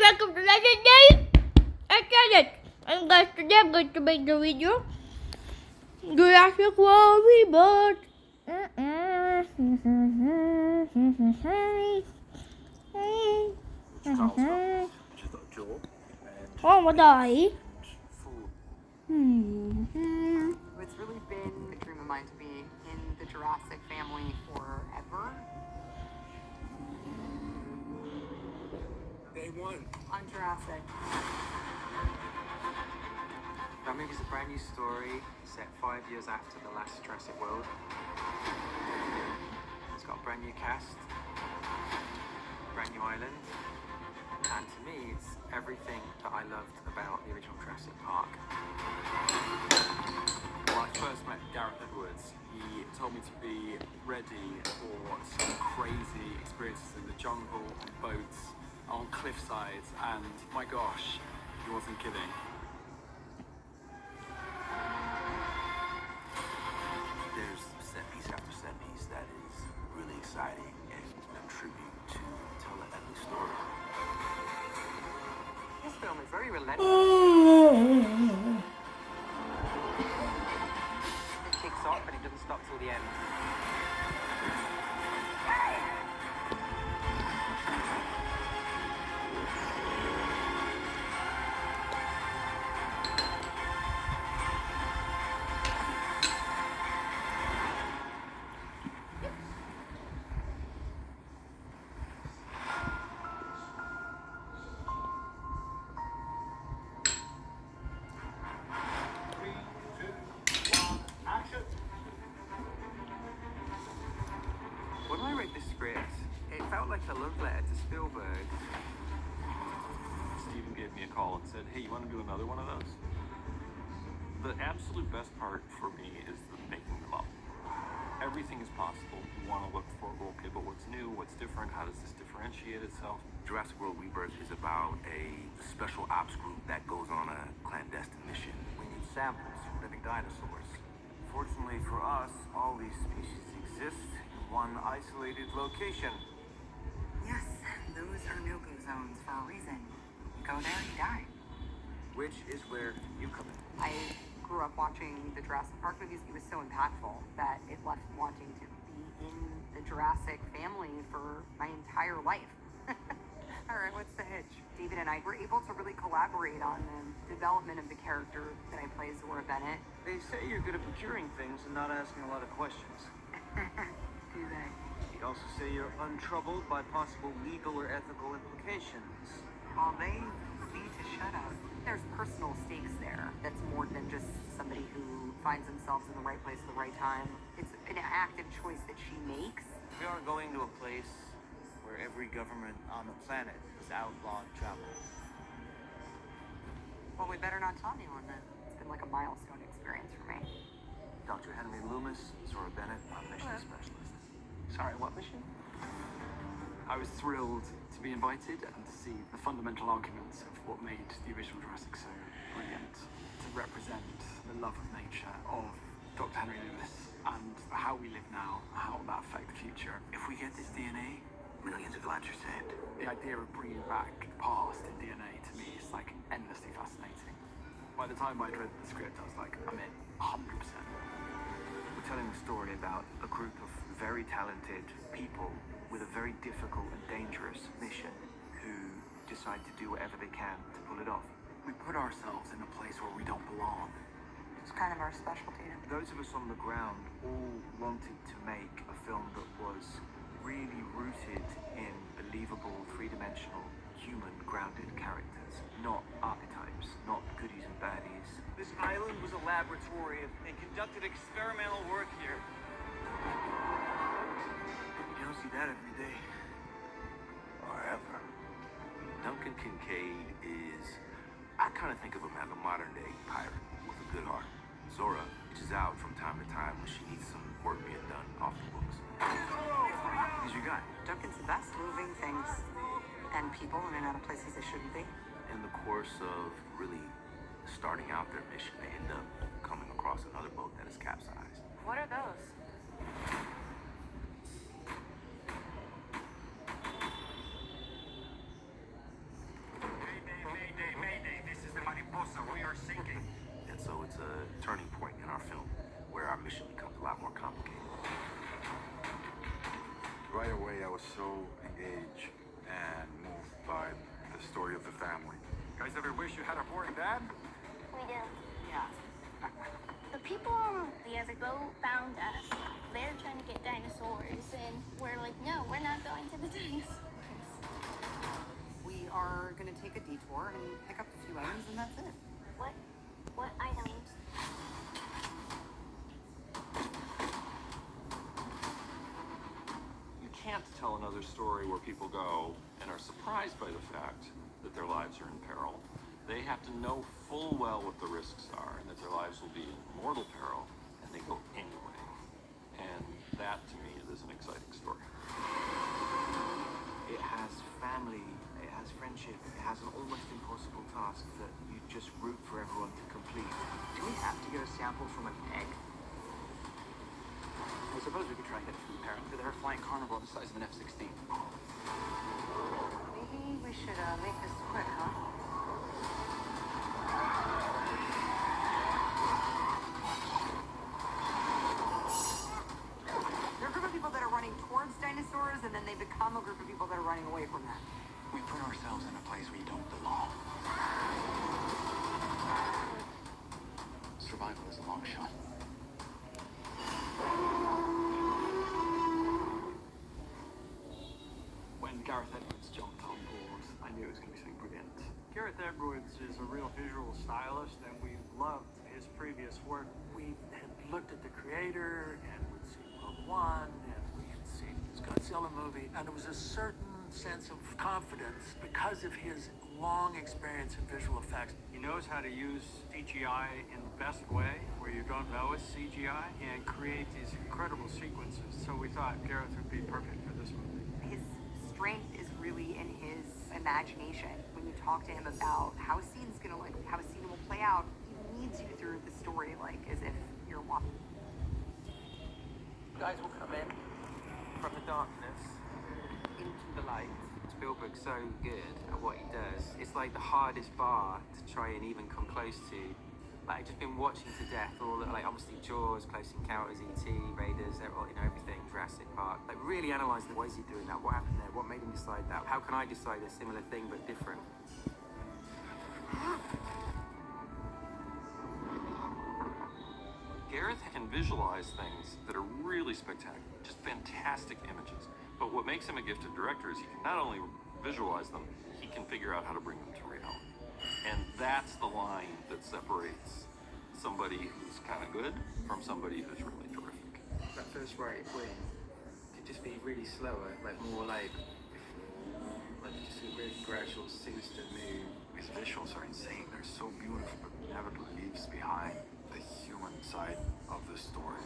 welcome to Legendary Aesthetic. And guys, today I'm going to make the video Jurassic World Rebirth. Oh my god. It's really been a dream of mine to be in the Jurassic family forever. Day one. On Jurassic. That movie's a brand new story set 5 years after the last Jurassic World. It's got a brand new cast, brand new island, and to me it's everything that I loved about the original Jurassic Park. When I first met Gareth Edwards, he told me to be ready for some crazy experiences in the jungle, on boats, on cliff sides, and my gosh, he wasn't kidding. There's set piece after set piece that is really exciting and a tribute to tell an endless story. This film is very relentless. It kicks off, but it doesn't stop till the end. When I read this script, it felt like a love letter to Spielberg. Steven gave me a call and said, hey, you want to do another one of those? The absolute best part for me is the making them up. Everything is possible. You want to look for, okay, but what's new, what's different, how does this differentiate itself? Jurassic World Rebirth is about a special ops group that goes on a clandestine mission. We need samples from living dinosaurs. Fortunately for us, all these species exist in one isolated location. Yes, those are no-go zones for a reason. You go there, you die. Which is where you come in. I grew up watching the Jurassic Park movies. It was so impactful that it left wanting to be in the Jurassic family for my entire life. All right, what's the hitch? David and I were able to really collaborate on the development of the character that I play, Zora Bennett. They say you're good at procuring things and not asking a lot of questions. Do they? They also say you're untroubled by possible legal or ethical implications. Well, they need to shut up. There's personal stakes there. That's more than just somebody who finds themselves in the right place at the right time. It's an active choice that she makes. We are going to a place where every government on the planet is outlawed travel. Well, we better not tell anyone then. It's been like a milestone experience for me. Dr. Henry Loomis, Zora Bennett, mission specialist. Sorry, what mission? I was thrilled to be invited and to see the fundamental arguments of what made the original Jurassic so brilliant. To represent the love of nature of Dr. Henry Loomis and how we live now, how will that affect the future. If we get this DNA, Millions of lives are saved. the idea of bringing back past in DNA to me is like endlessly fascinating. By the time I'd read the script, I was like, I'm in 100%. We're telling a story about a group of very talented people with a very difficult and dangerous mission who decide to do whatever they can to pull it off. We put ourselves in a place where we don't belong. It's kind of our specialty. Those of us on the ground all wanted to make a film that was really rooted in believable, three-dimensional, human, grounded characters, not archetypes, not goodies and baddies. This island was a laboratory and conducted experimental work here. You don't see that every day. Or ever. Duncan Kincaid is, I kind of think of him as a modern-day pirate with a good heart. Zora reaches out from time to time when she needs some work being done off the books. He's your guy. Duncan's the best. Moving things and people in and out of places they shouldn't be. In the course of really starting out their mission, they end up coming across another boat that is capsized. What are those? thinking. And so it's a turning point in our film where our mission becomes a lot more complicated. Right away, I was so engaged and moved by the story of the family. Guys ever wish you had a boring dad? We do. Yeah. The people on the other boat found us. They're trying to get dinosaurs, and we're like, no, we're not going to the dinosaurs. We are going to take a detour and pick up a few items, and that's it. What items? You can't tell another story where people go and are surprised by the fact that their lives are in peril. They have to know full well what the risks are and that their lives will be in mortal peril, and they go anyway. And that, to me, is an exciting story. It has family, it has friendship, it has an almost impossible task that you just root for everyone to complete. Do we have to get a sample from an egg? I suppose we could try and get it from the parent, but they're a flying carnivore the size of an F-16. Maybe we should make this quick, huh? There are a group of people that are running towards dinosaurs, and then they become a group of people that are running away from them. We put ourselves in a place where you don't belong. Survival is a long shot. When Gareth Edwards jumped on board, I knew it was going to be something brilliant. Gareth Edwards is a real visual stylist, and we loved his previous work. We had looked at the creator, and we'd seen Rogue One, and we had seen his Godzilla movie, and there was a certain sense of confidence because of his long experience in visual effects. He knows how to use CGI in the best way, where you don't know it's CGI, and create these incredible sequences. So we thought Gareth would be perfect for this movie. His strength is really in his imagination. When you talk to him about how a scene's gonna like, how a scene will play out, he leads you through the story like as if you're walking. Guys will come in from the darkness into the light. Spielberg's so good at what he does. It's like the hardest bar to try and even come close to. Like, I've just been watching to death all the, like, obviously Jaws, Close Encounters, E.T., Raiders, everything, Jurassic Park. Like, really analyse why is he doing that? What happened there? What made him decide that? How can I decide a similar thing but different? Gareth can visualize things that are really spectacular, just fantastic images. But what makes him a gifted director is he can not only visualize them, he can figure out how to bring them to reality. And that's the line that separates somebody who's kind of good from somebody who's really terrific. That first right wing could just be really slower, like more like just a really gradual, sinister move. His visuals are insane. They're so beautiful, but never leaves behind the human side of the story.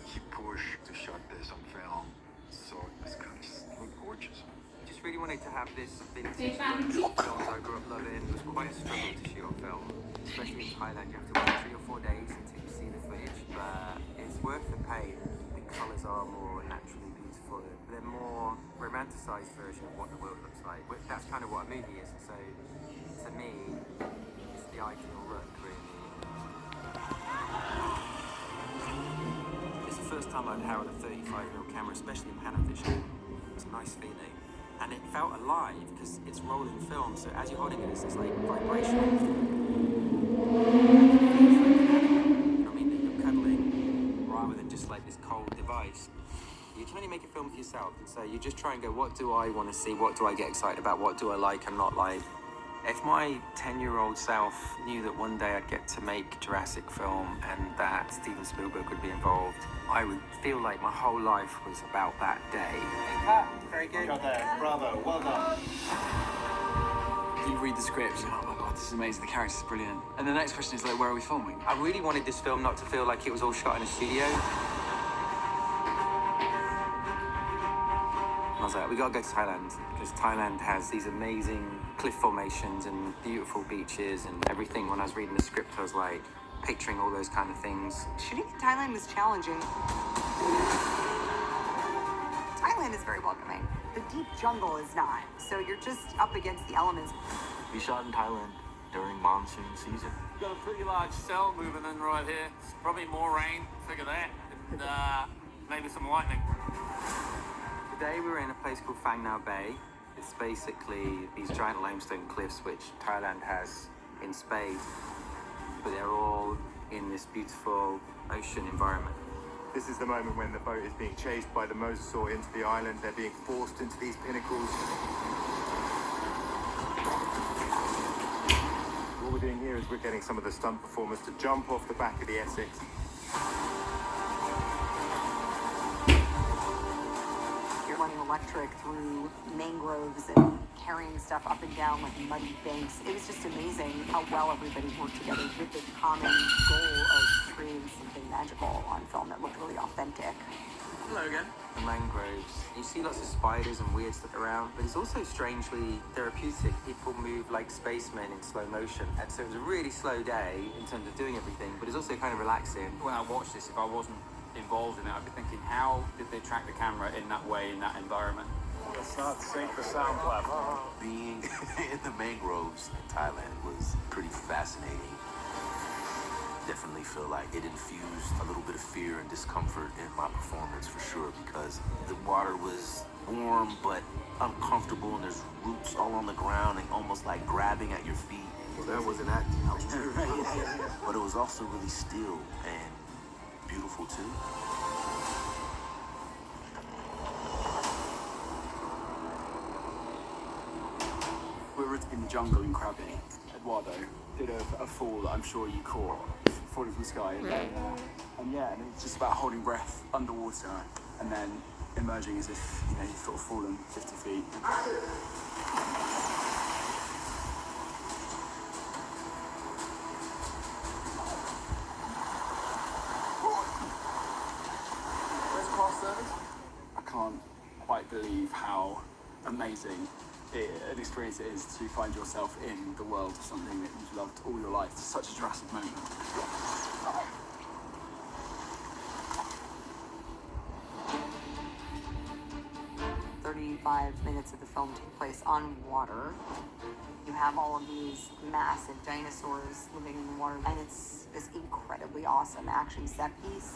He pushed to shut this on film, so it's gonna just look gorgeous. Just really wanted to have this vintage look. Films I grew up loving. It was quite a struggle to shoot on film, especially in Thailand. You have to wait 3 or 4 days until you see the footage, but it's worth the pain. The colours are more naturally beautiful. They're more romanticised version of what the world looks like. That's kind of what a movie is. So to me, it's the ideal look, really. It's the first time I'd had a 35mm camera, especially in Panavision. It's a nice feeling. And it felt alive because it's rolling film, so as you're holding it, it's like vibration. You know what I mean? That you're cuddling rather than just like this cold device. You can only make a film for yourself, and so you just try and go, what do I want to see? What do I get excited about? What do I like and not like? If my 10-year-old self knew that one day I'd get to make Jurassic film and that Steven Spielberg would be involved, I would feel like my whole life was about that day. Very good. Got that. Bravo. Well done. You read the script, oh my god, this is amazing, the character's brilliant. And the next question is like, where are we filming? I really wanted this film not to feel like it was all shot in a studio. I was like, we gotta go to Thailand, because Thailand has these amazing cliff formations and beautiful beaches and everything. When I was reading the script, I was like, picturing all those kind of things. Shooting in Thailand was challenging. Thailand is very welcoming. The deep jungle is not, so you're just up against the elements. We shot in Thailand. during monsoon season. Got a pretty large cell moving in right here. It's probably more rain, figure that, and maybe some lightning. Today we were in a place called Phang Nga Bay. It's basically these giant limestone cliffs which Thailand has in spades, but they're all in this beautiful ocean environment. This is the moment when the boat is being chased by the mosasaur into the island. They're being forced into these pinnacles. What we're doing here is we're getting some of the stunt performers to jump off the back of the Essex. You're running electric through mangroves and carrying stuff up and down like muddy banks. It was just amazing how well everybody worked together with the common goal of creating something magical on film that looked really authentic. Hello again. The mangroves. You see lots of spiders and weird stuff around, but it's also strangely therapeutic. People move like spacemen in slow motion. And so it was a really slow day in terms of doing everything, but it's also kind of relaxing. When I watched this, if I wasn't involved in it, I'd be thinking, how did they track the camera in that way, in that environment? Let's not sink the sound platform. Being in the mangroves in Thailand was pretty fascinating. Definitely feel like it infused a little bit of fear and discomfort in my performance for sure, because the water was warm but uncomfortable and there's roots all on the ground and almost like grabbing at your feet. Well, that wasn't acting, that was true. But it was also really still and beautiful too. We were in the jungle in Krabi. Eduardo did a fall that I'm sure you caught, falling from the sky, and yeah, and it's just about holding breath underwater and then emerging as if you've sort of fallen 50 feet. I can't quite believe how amazing an experience it is to find yourself in the world of something that you've loved all your life. It's such a Jurassic moment. 35 minutes of the film take place on water. You have all of these massive dinosaurs living in the water, and it's this incredibly awesome action set piece.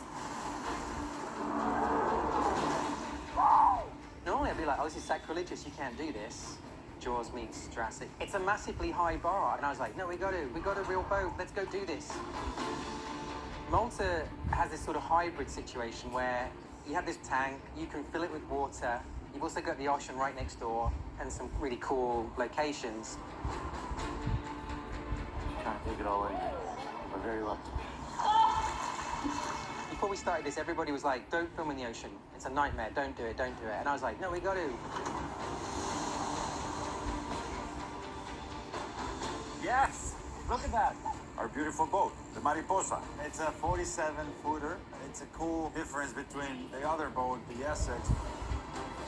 Normally I'd be like, oh, this is sacrilegious, you can't do this. Jaws meets Jurassic. It's a massively high bar. And I was like, no, we got a real boat. Let's go do this. Malta has this sort of hybrid situation where you have this tank, you can fill it with water. You've also got the ocean right next door and some really cool locations. Can't take it all in. We're very lucky. Before we started this, everybody was like, don't film in the ocean. It's a nightmare. Don't do it. Don't do it. And I was like, no, we got to. Yes! Look at that! Our beautiful boat, the Mariposa. It's a 47-footer. It's a cool difference between the other boat, the Essex.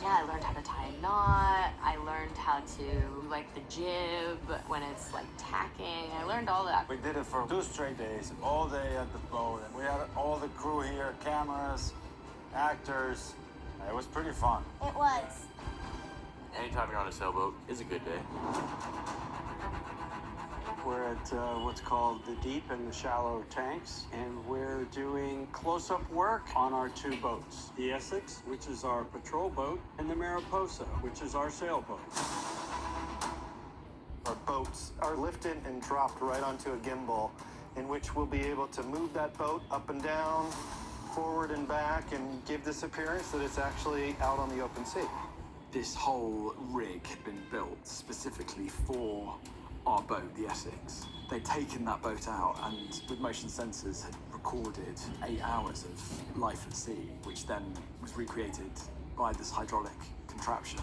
Yeah, I learned how to tie a knot. I learned how to like the jib when it's like tacking. I learned all that. We did it for 2 straight days, all day at the boat. And we had all the crew here, cameras, actors. It was pretty fun. It was. Anytime you're on a sailboat is a good day. We're at what's called the deep and the shallow tanks, and we're doing close-up work on our 2 boats. The Essex, which is our patrol boat, and the Mariposa, which is our sailboat. Our boats are lifted and dropped right onto a gimbal, in which we'll be able to move that boat up and down, forward and back, and give this appearance that it's actually out on the open sea. This whole rig had been built specifically for our boat, the Essex. They'd taken that boat out and with motion sensors had recorded 8 hours of life at sea, which then was recreated by this hydraulic contraption.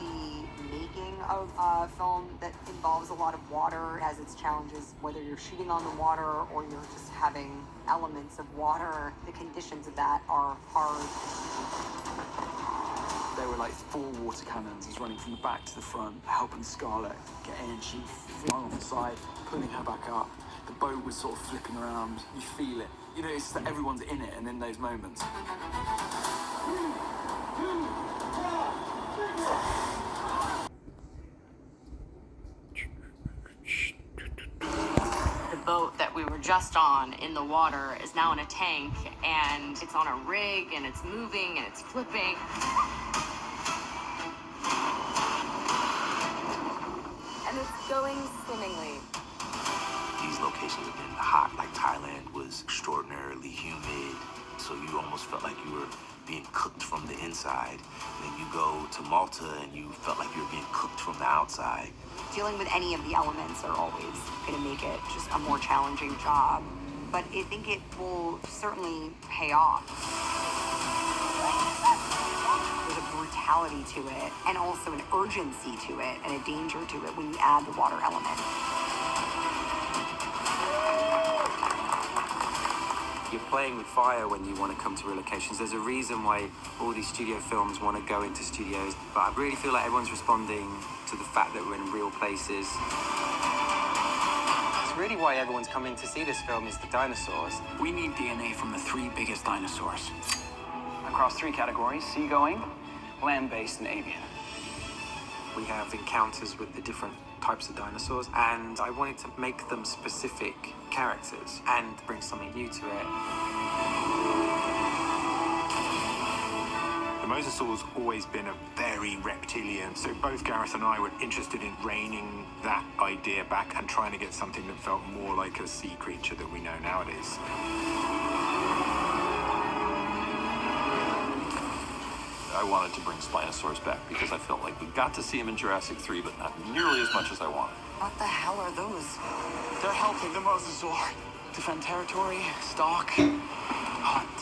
The making of a film that involves a lot of water has its challenges, whether you're shooting on the water or you're just having elements of water. The conditions of that are hard. There were like 4 water cannons running from the back to the front, helping Scarlett get in. She flung on the side, pulling her back up. The boat was sort of flipping around. You feel it. You know, it's that everyone's in it and in those moments. boat that we were just on in the water is now in a tank, and it's on a rig, and it's moving, and it's flipping. And it's going swimmingly. These locations have been hot, like Thailand was extraordinarily humid, so you almost felt like you were being cooked from the inside. And then you go to Malta and you felt like you were being cooked from the outside. Dealing with any of the elements are always going to make it just a more challenging job, but I think it will certainly pay off. There's a brutality to it, and also an urgency to it, and a danger to it when you add the water element. You're playing with fire when you want to come to real locations. There's a reason why all these studio films want to go into studios, but I really feel like everyone's responding to the fact that we're in real places. It's really why everyone's coming to see this film is the dinosaurs. We need DNA from the 3 biggest dinosaurs. Across 3 categories: seagoing, land-based, and avian. We have encounters with the different types of dinosaurs, and I wanted to make them specific characters and bring something new to it. The mosasaur's always been a very reptilian, so both Gareth and I were interested in reining that idea back and trying to get something that felt more like a sea creature that we know nowadays. I wanted to bring Spinosaurus back because I felt like we got to see him in Jurassic 3, but not nearly as much as I wanted. What the hell are those? They're helping the mosasaur defend territory, stalk, hunt.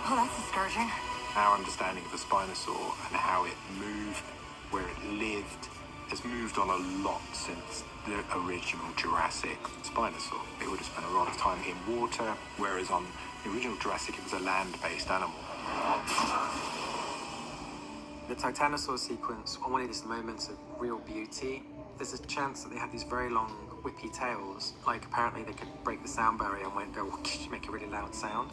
Oh, that's discouraging. Our understanding of the Spinosaur and how it moved, where it lived, has moved on a lot since the original Jurassic Spinosaur. It would have spent a lot of time in water, whereas on the original Jurassic it was a land-based animal. The Titanosaur sequence, I wanted these moments of real beauty. There's a chance that they had these very long, whippy tails. Like, apparently they could break the sound barrier and won't go, make a really loud sound.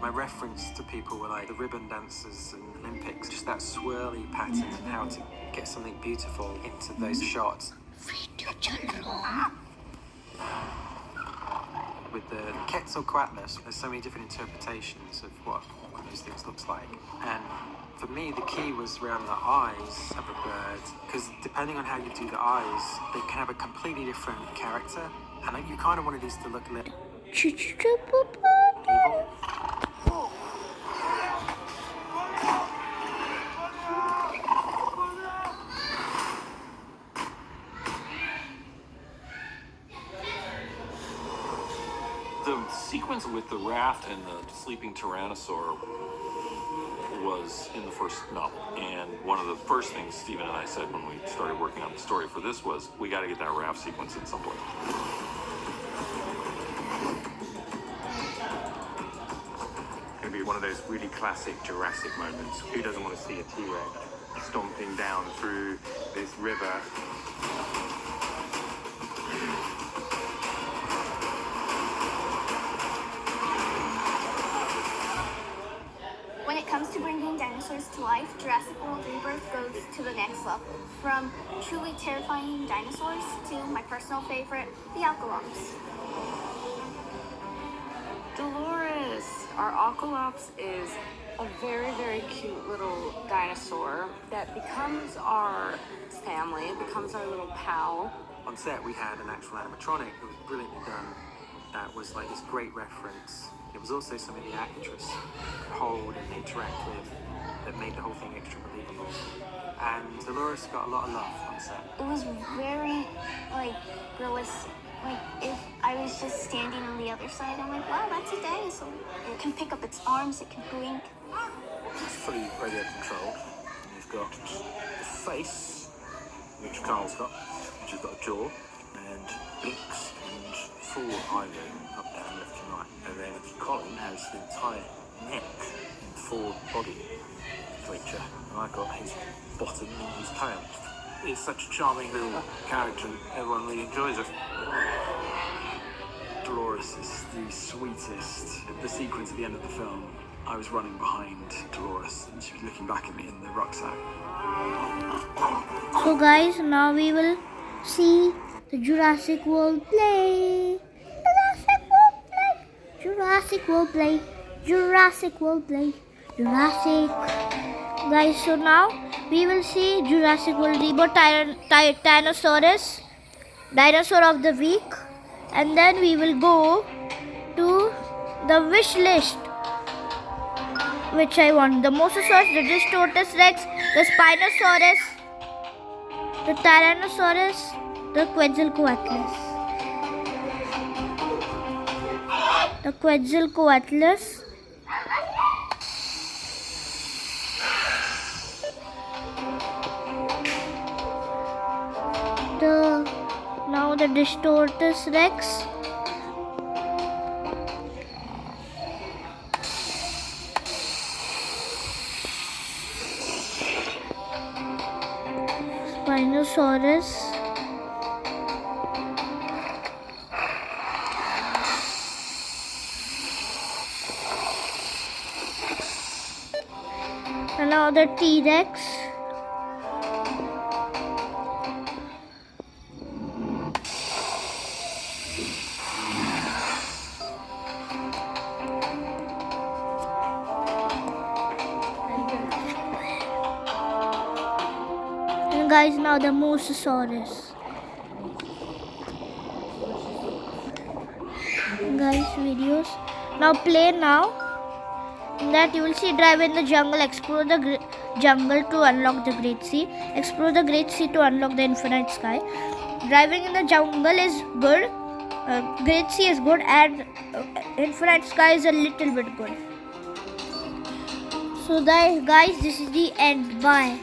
My reference to people were like the ribbon dancers and Olympics, just that swirly pattern and how to get something beautiful into those shots. With the Quetzalcoatlus, there's so many different interpretations of what one of those things looks like. And for me, the key was around the eyes of a bird, because depending on how you do the eyes, they can have a completely different character. And you kind of wanted these to look a little evil. The sequence with the raft and the sleeping tyrannosaur was in the first novel, and one of the first things Stephen and I said when we started working on the story for this was, we got to get that raft sequence in someplace. It's going to be one of those really classic Jurassic moments. Who doesn't want to see a T-Rex stomping down through this river? When it comes to bringing dinosaurs to life, Jurassic World Rebirth goes to the next level. From truly terrifying dinosaurs to my personal favorite, the Alkalops. Dolores, our Alkalops, is a very, very cute little dinosaur that becomes our family, becomes our little pal. On set, we had an actual animatronic that was brilliantly done. That was like this great reference. It was also something the actress could hold and interact with that made the whole thing extra believable. And Dolores got a lot of love on set. It was very, realistic. If I was just standing on the other side, I'm like, wow, that's a dinosaur. It can pick up its arms, it can blink. It's fully radio controlled. You've got the face, which Carl's got, which has got a jaw, and blinks and full eyelid, up, down, left and right. And then Colin has the entire neck and full body feature. And I've got his bottom and his tail. It's such a charming little character, and everyone really enjoys it. Dolores is the sweetest. The sequence at the end of the film, I was running behind Dolores and she was looking back at me in the rucksack. So guys, now we will see the Jurassic World play. Jurassic World play. Jurassic World play. Jurassic. Guys, so now we will see Jurassic World Rebirth Tyrannosaurus, Dinosaur of the Week, and then we will go to the wish list, which I want: the Mosasaurus, the Distortus Rex, the Spinosaurus, the Tyrannosaurus, the Quetzalcoatlus. The Quetzalcoatlus, now the Distortus Rex, Spinosaurus, and now the T-Rex, and guys, now the Mosasaurus. Guys, videos now play now. In that you will see: drive in the jungle, explore the jungle to unlock the Great Sea, explore the Great Sea to unlock the infinite sky. Driving in the jungle is good, Great Sea is good, and infinite sky is a little bit good. So guys, this is the end. Bye.